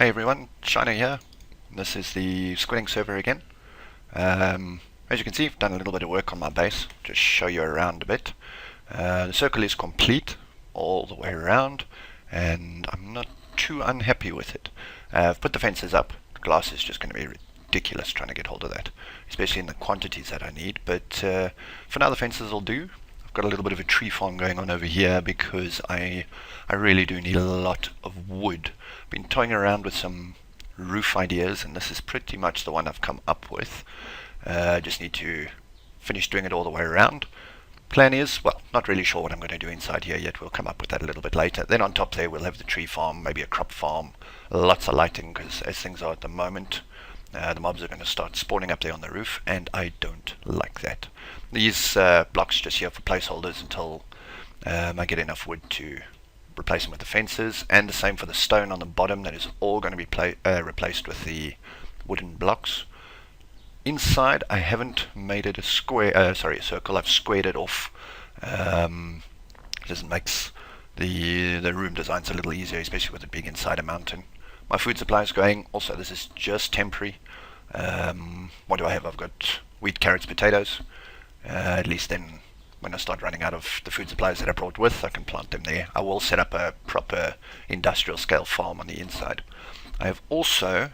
Hey everyone, Shiner here. This is the Squid Ink server again. As you can see, I've done a little bit of work on my base, just show you around a bit. The circle is complete all the way around, and I'm not too unhappy with it. I've put the fences up. The glass is just going to be ridiculous trying to get hold of that, especially in the quantities that I need, but for now the fences will do. I've got a little bit of a tree farm going on over here because I really do need a lot of wood. I've been toying around with some roof ideas, and this is pretty much the one I've come up with. Just need to finish doing it all the way around. Plan is, well, not really sure what I'm going to do inside here yet. We'll come up with that a little bit later. Then on top there we'll have the tree farm, maybe a crop farm, lots of lighting, because as things are at the moment, the mobs are going to start spawning up there on the roof, and I don't like that. These blocks just here for placeholders until I get enough wood to replace them with the fences, and the same for the stone on the bottom. That is all going to be replaced with the wooden blocks. Inside I haven't made it a circle. I've squared it off. Just makes the room designs a little easier, especially with it being inside a mountain. My food supply is going. Also, this is just temporary. What do I have? I've got wheat, carrots, potatoes. At least then, when I start running out of the food supplies that I brought with, I can plant them there. I will set up a proper industrial scale farm on the inside. I have also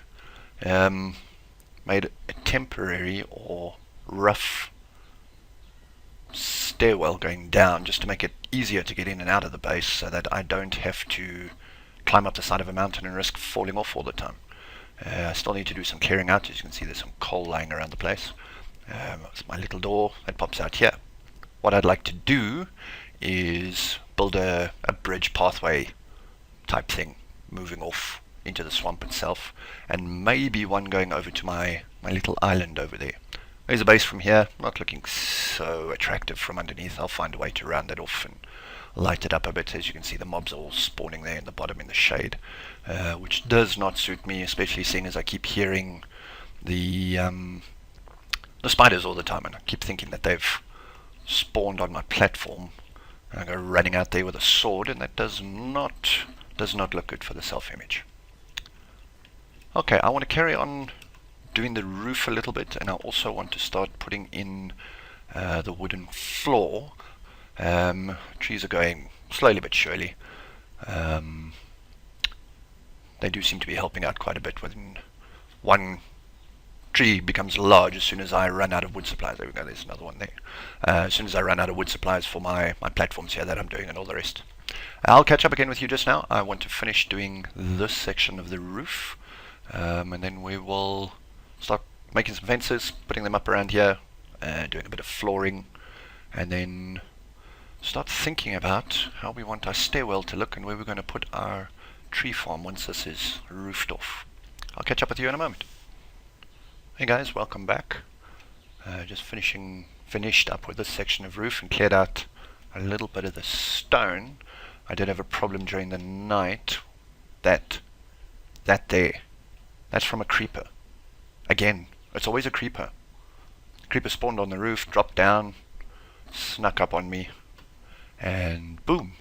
made a temporary or rough stairwell going down just to make it easier to get in and out of the base, so that I don't have to climb up the side of a mountain and risk falling off all the time. I still need to do some clearing out. As you can see, there's some coal lying around the place. It's my little door that pops out here. What I'd like to do is build a bridge pathway type thing moving off into the swamp itself, and maybe one going over to my little island over there. There's a base from here, not looking so attractive from underneath. I'll find a way to round it off and light it up a bit. As you can see, the mobs are all spawning there in the bottom in the shade, which does not suit me, especially seeing as I keep hearing the spiders all the time, and I keep thinking that they've spawned on my platform, and I go running out there with a sword, and that does not look good for the self-image. Okay, I want to carry on doing the roof a little bit, and I also want to start putting in the wooden floor. Trees are going slowly but surely. They do seem to be helping out quite a bit. When one tree becomes large, as soon as I run out of wood supplies, there we go, there's another one there. As soon as I run out of wood supplies for my platforms here that I'm doing and all the rest. I'll catch up again with you just now. I want to finish doing this section of the roof, and then we will start making some fences, putting them up around here, doing a bit of flooring, and then start thinking about how we want our stairwell to look and where we're going to put our tree farm once this is roofed off. I'll catch up with you in a moment. Hey guys, welcome back. Just finished up with this section of roof and cleared out a little bit of the stone. I did have a problem during the night. That there, that's from a creeper. Again, it's always a creeper. Creeper spawned on the roof, dropped down, snuck up on me, and boom.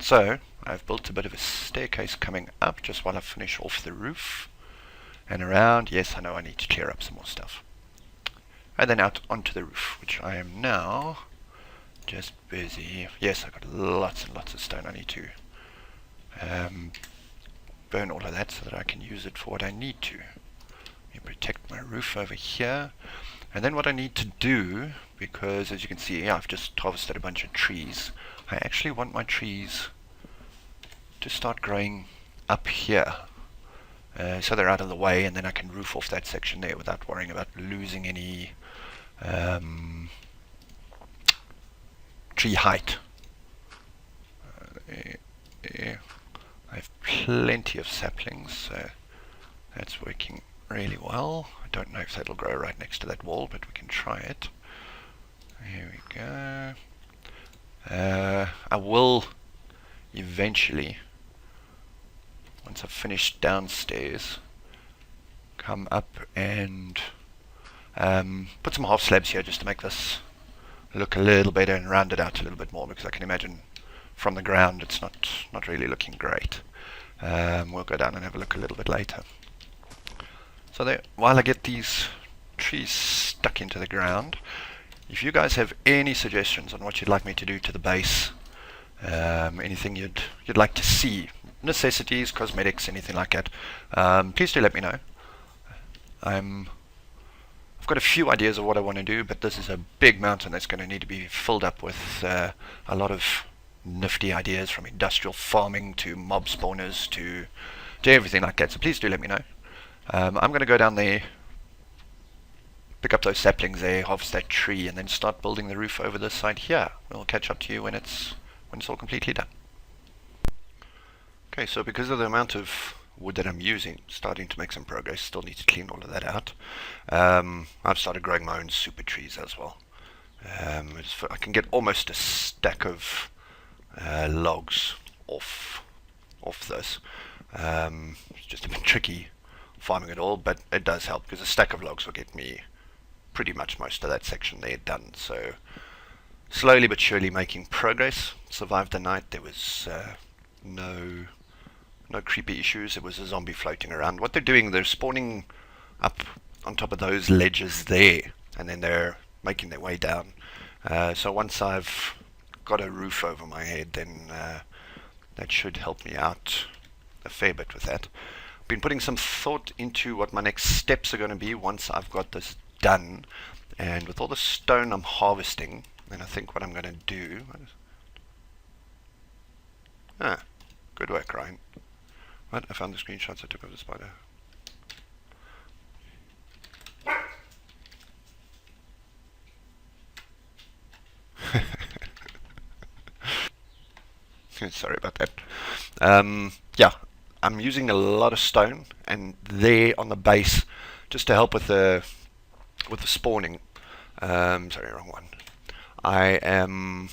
So I've built a bit of a staircase coming up just while I finish off the roof and around. Yes, I know I need to clear up some more stuff, and then out onto the roof, which I am now just busy. Yes, I've got lots and lots of stone. I need to burn all of that so that I can use it for what I need to. Let me protect my roof over here. And then what I need to do, because as you can see, I've just harvested a bunch of trees. I actually want my trees to start growing up here, so they're out of the way, and then I can roof off that section there without worrying about losing any tree height. I have plenty of saplings, so that's working really well. I don't know if that'll grow right next to that wall, but we can try it. Here we go. I will eventually, once I've finished downstairs, come up and put some half slabs here just to make this look a little better and round it out a little bit more, because I can imagine from the ground it's not really looking great. We'll go down and have a look a little bit later. So there, while I get these trees stuck into the ground, if you guys have any suggestions on what you'd like me to do to the base, anything you'd like to see, necessities, cosmetics, anything like that, please do let me know. I've got a few ideas of what I want to do, but this is a big mountain that's going to need to be filled up with a lot of nifty ideas, from industrial farming to mob spawners to everything like that. So please do let me know. I'm going to go down there, pick up those saplings there, harvest that tree, and then start building the roof over this side here. We'll catch up to you when it's all completely done. Okay, so because of the amount of wood that I'm using, starting to make some progress. Still need to clean all of that out. I've started growing my own super trees as well. I can get almost a stack of logs off this. It's just a bit tricky farming it all, but it does help, because a stack of logs will get me pretty much most of that section there done. So slowly but surely making progress. Survived the night. There was no creepy issues. It was a zombie floating around. What they're doing, they're spawning up on top of those ledges there, and then they're making their way down. So once I've got a roof over my head, then that should help me out a fair bit with that. I've been putting some thought into what my next steps are going to be once I've got this done, and with all the stone I'm harvesting, then I think what I'm going to do... good work, Ryan. What? I found the screenshots I took of the spider. Sorry about that. Yeah, I'm using a lot of stone, and there on the base, just to help with the spawning. Sorry, wrong one. I'm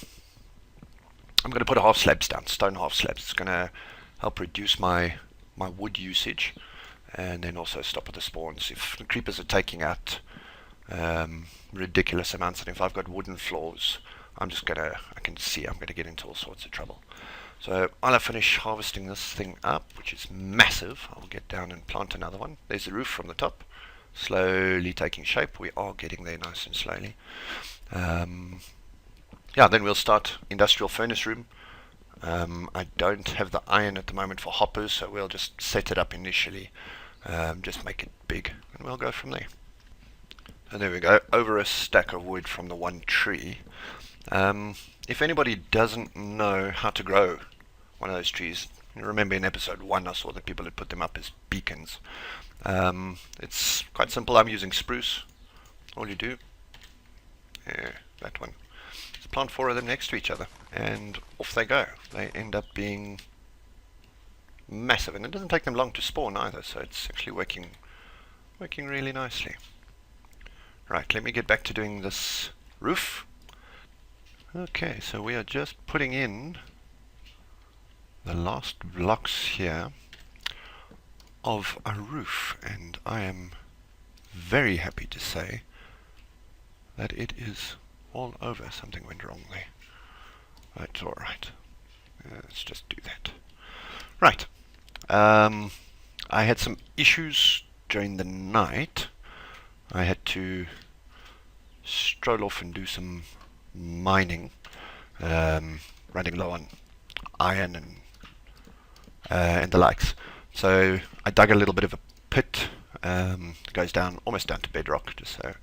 going to put half slabs down, stone half slabs. It's going to help reduce my wood usage, and then also stop with the spawns. If the creepers are taking out ridiculous amounts, and if I've got wooden floors, I can see I'm going to get into all sorts of trouble. So while I finish harvesting this thing up, which is massive, I'll get down and plant another one. There's the roof from the top, slowly taking shape. We are getting there nice and slowly. Yeah, then we'll start industrial furnace room. I don't have the iron at the moment for hoppers, so we'll just set it up initially, just make it big, and we'll go from there. And there we go, over a stack of wood from the one tree. If anybody doesn't know how to grow one of those trees, you remember in episode 1 I saw that people had put them up as beacons. It's quite simple. I'm using spruce. All you do, that one, is plant 4 of them next to each other, and off they go. They end up being massive, and it doesn't take them long to spawn either, so it's actually working really nicely. Right, let me get back to doing this roof. Okay, so we are just putting in the last blocks here of a roof, and I am very happy to say that it is all over. Something went wrong there. That's alright. Let's just do that. Right. I had some issues during the night. I had to stroll off and do some mining, running low on iron and the likes. So I dug a little bit of a pit, goes down almost down to bedrock, just so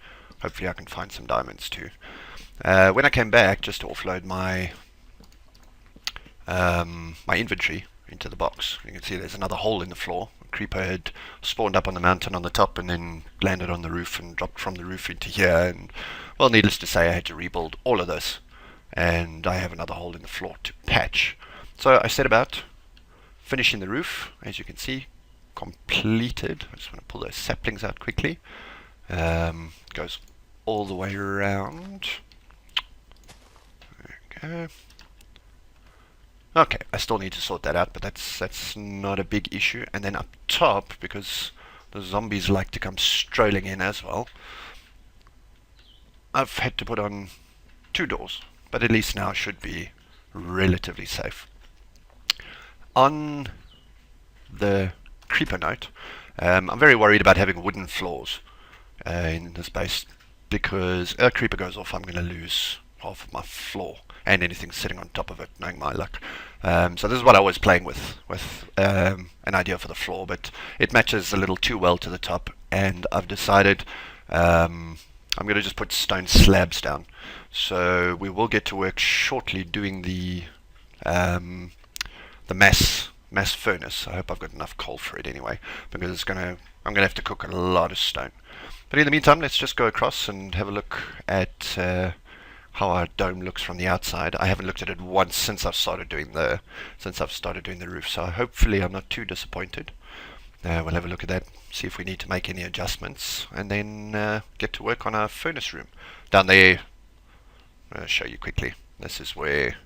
hopefully I can find some diamonds too. When I came back just to offload my my inventory into the box, you can see there's another hole in the floor. A creeper had spawned up on the mountain on the top and then landed on the roof and dropped from the roof into here, and well, needless to say, I had to rebuild all of this, and I have another hole in the floor to patch. So I set about finishing the roof. As you can see, completed. I just want to pull those saplings out quickly. Goes all the way around. There we go. Okay, I still need to sort that out, but that's not a big issue. And then up top, because the zombies like to come strolling in as well, I've had to put on 2 doors, but at least now should be relatively safe. On the creeper note. I'm very worried about having wooden floors in this base, because a creeper goes off, I'm going to lose half of my floor and anything sitting on top of it, knowing my luck. So this is what I was playing with an idea for the floor, but it matches a little too well to the top, and I've decided I'm going to just put stone slabs down. So we will get to work shortly doing the mass furnace. I hope I've got enough coal for it anyway, because I'm going to have to cook a lot of stone. But in the meantime, let's just go across and have a look at how our dome looks from the outside. I haven't looked at it once since I've started doing the roof, so hopefully I'm not too disappointed. We'll have a look at that, see if we need to make any adjustments, and then get to work on our furnace room. Down there, I'll show you quickly. This is where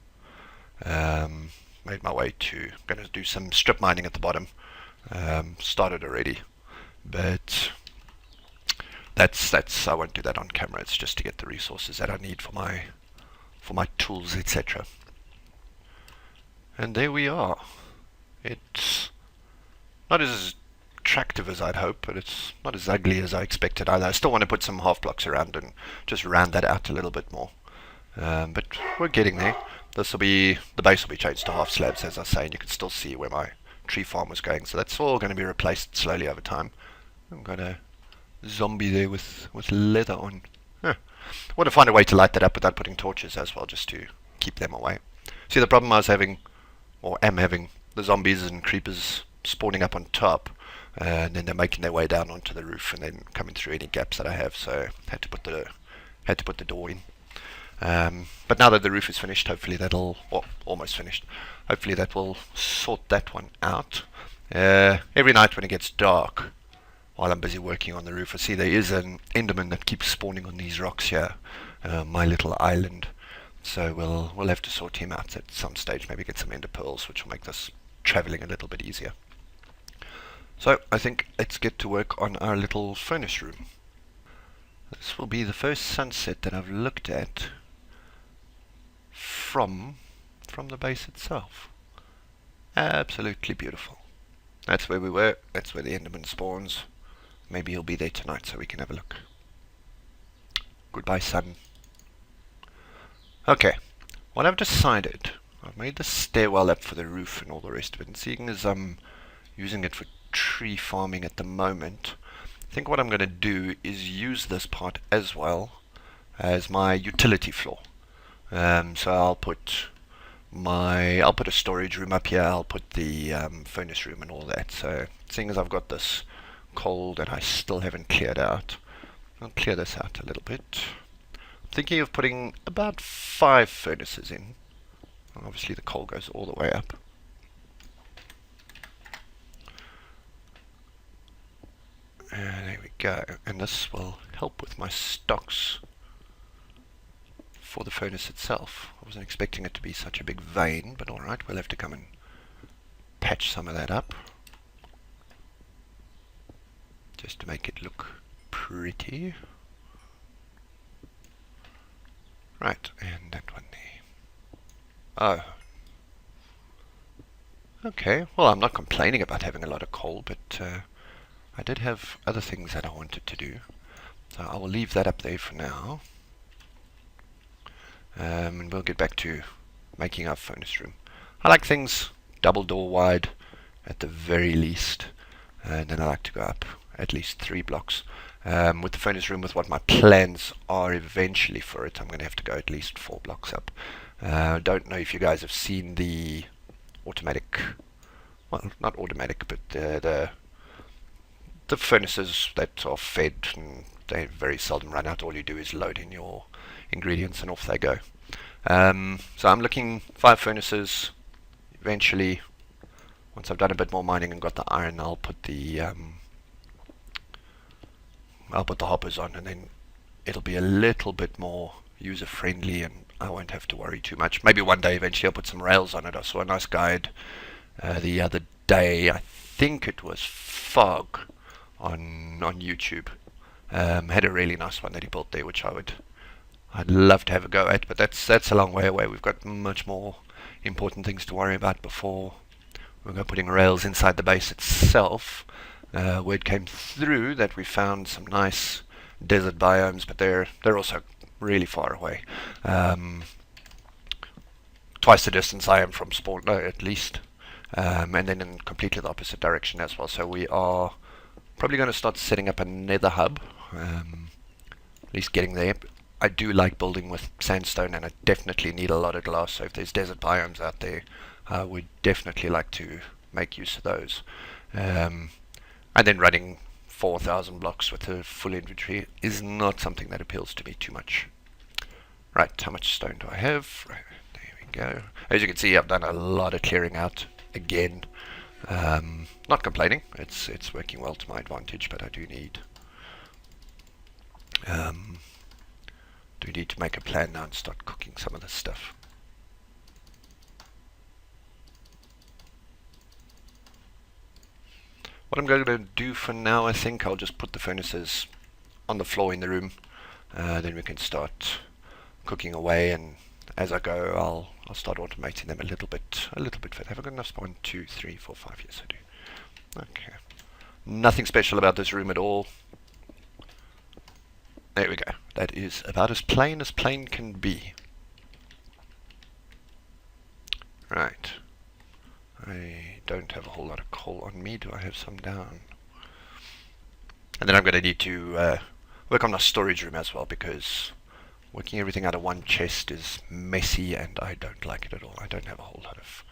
made my way to. Going to do some strip mining at the bottom. Started already, but that's I won't do that on camera. It's just to get the resources that I need for my tools, etc. And there we are. It's not as attractive as I'd hope, but it's not as ugly as I expected either. I still want to put some half blocks around and just round that out a little bit more. But we're getting there. The base will be changed to half slabs, as I say, and you can still see where my tree farm was going. So that's all going to be replaced slowly over time. I've got a zombie there with leather on. I want to find a way to light that up without putting torches as well, just to keep them away. See, the problem I was having, or am having, the zombies and creepers spawning up on top, and then they're making their way down onto the roof and then coming through any gaps that I have. So I had to put the door in. But now that the roof is finished, hopefully that'll, or almost finished, hopefully that will sort that one out. Every night when it gets dark, while I'm busy working on the roof, I see there is an enderman that keeps spawning on these rocks here, my little island. So we'll have to sort him out at some stage, maybe get some ender pearls, which will make this traveling a little bit easier. So I think let's get to work on our little furnace room. This will be the first sunset that I've looked at from the base itself. Absolutely beautiful. That's where we were. That's where the enderman spawns. Maybe he'll be there tonight so we can have a look. Goodbye, sun. Okay, what I've decided, I've made the stairwell up for the roof and all the rest of it, and seeing as I'm using it for tree farming at the moment, I think what I'm going to do is use this part as well as my utility floor. So I'll put a storage room up here. I'll put the furnace room and all that. So seeing as I've got this coal that I still haven't cleared out, I'll clear this out a little bit. I'm thinking of putting about 5 furnaces in. Obviously the coal goes all the way up. There we go, and this will help with my stocks for the furnace itself. I wasn't expecting it to be such a big vein, but alright, we'll have to come and patch some of that up just to make it look pretty. Right, and that one there. Oh. Okay, well, I'm not complaining about having a lot of coal, but I did have other things that I wanted to do, so I will leave that up there for now, and we'll get back to making our furnace room. I like things double door wide at the very least, and then I like to go up at least 3 blocks. With the furnace room, with what my plans are eventually for it, I'm going to have to go at least 4 blocks up. Don't know if you guys have seen the automatic, well, not automatic, but the furnaces that are fed, and they very seldom run out. All you do is load in your ingredients and off they go. So I'm looking 5 furnaces. Eventually, once I've done a bit more mining and got the iron, I'll put the hoppers on, and then it'll be a little bit more user friendly, and I won't have to worry too much. Maybe one day eventually I'll put some rails on it. I saw a nice guide the other day. I think it was Fog on YouTube. Had a really nice one that he built there, which I'd love to have a go at, but that's a long way away. We've got much more important things to worry about before we're going putting rails inside the base itself. Word came through that we found some nice desert biomes, but they're also really far away. Twice the distance I am from spawn, no, at least. And then in completely the opposite direction as well. So we are probably going to start setting up a nether hub, at least getting there. I do like building with sandstone, and I definitely need a lot of glass, so if there's desert biomes out there, I would definitely like to make use of those. And then running 4,000 blocks with a full inventory is not something that appeals to me too much. Right, how much stone do I have? Right, there we go. As you can see, I've done a lot of clearing out again. Not complaining, it's working well to my advantage, but I do need to make a plan now and start cooking some of this stuff. What I'm going to do for now, I think I'll just put the furnaces on the floor in the room, then we can start cooking away, and as I go I'll start automating them a little bit further. Have I got enough spawn? 1, 2, 3, 4, 5, yes I do. Okay. Nothing special about this room at all. There we go. That is about as plain can be. Right. I don't have a whole lot of coal on me. Do I have some down? And then I'm going to need to work on my storage room as well, because working everything out of one chest is messy and I don't like it at all. I don't have a whole lot of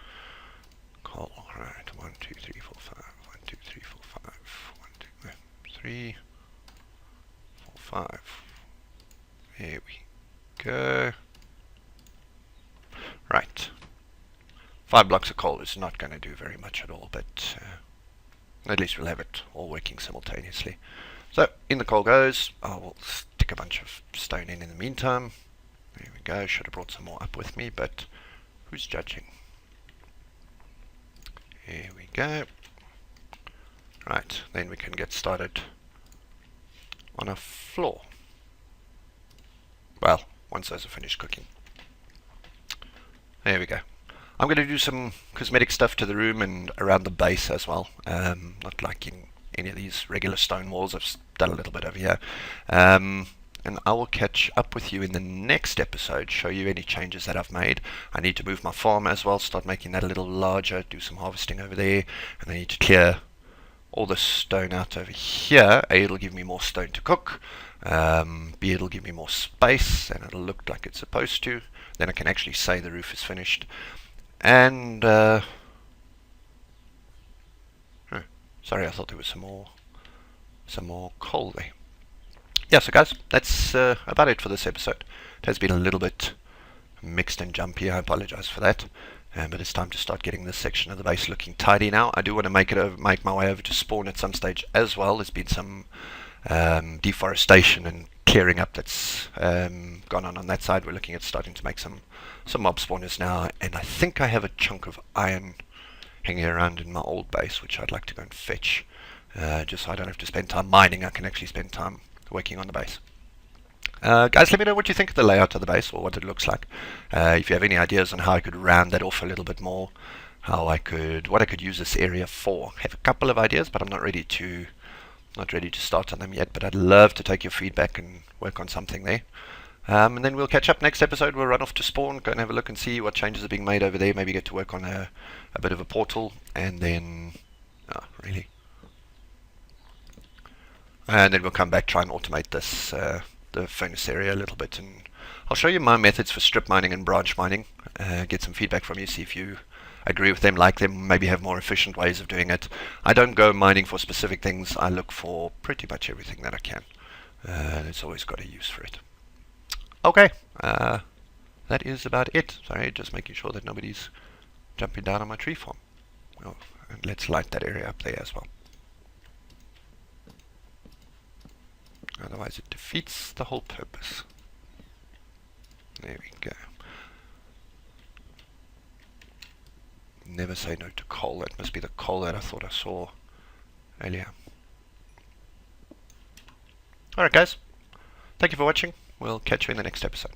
coal. Right. 1, 2, 3, 4, 5. 1, 2, 3, 4, 5. 1, 2, 3, 4, 5. There we go. Right. 5 blocks of coal is not going to do very much at all, but at least we'll have it all working simultaneously. So, in the coal goes. I will stick a bunch of stone in the meantime. There we go. Should have brought some more up with me, but who's judging? Here we go. Right, then we can get started on a floor. Well, once those are finished cooking. There we go. I'm going to do some cosmetic stuff to the room and around the base as well. Not like in any of these regular stone walls. I've done a little bit over here. And I will catch up with you in the next episode, show you any changes that I've made. I need to move my farm as well, start making that a little larger, do some harvesting over there, and I need to clear all the stone out over here. A, it'll give me more stone to cook. B, it'll give me more space, and it'll look like it's supposed to. Then I can actually say the roof is finished. And sorry, I thought there was some more coal there. Yeah, so guys, that's about it for this episode. It has been a little bit mixed and jumpy. I apologize for that. But it's time to start getting this section of the base looking tidy now. I do want to make my way over to spawn at some stage as well. There's been some deforestation and clearing up that's gone on that side. We're looking at starting to make some mob spawners now, and I think I have a chunk of iron hanging around in my old base, which I'd like to go and fetch, just so I don't have to spend time mining. I can actually spend time working on the base. Guys, let me know what you think of the layout of the base, or what it looks like. If you have any ideas on how I could round that off a little bit more, what I could use this area for. I have a couple of ideas, but I'm not ready to start on them yet. But I'd love to take your feedback and work on something there. And then we'll catch up next episode. We'll run off to spawn, go and have a look and see what changes are being made over there. Maybe get to work on a bit of a portal, and then and then we'll come back, try and automate this the furnace area a little bit, and I'll show you my methods for strip mining and branch mining. Get some feedback from you, see if you agree with them, like them, maybe have more efficient ways of doing it. I don't go mining for specific things. I look for pretty much everything that I can. It's always got a use for it. Okay, that is about it. Sorry, just making sure that nobody's jumping down on my tree farm. Well, and let's light that area up there as well. Otherwise it defeats the whole purpose. There we go. Never say no to coal. That must be the coal that I thought I saw earlier. Alright guys, thank you for watching. We'll catch you in the next episode.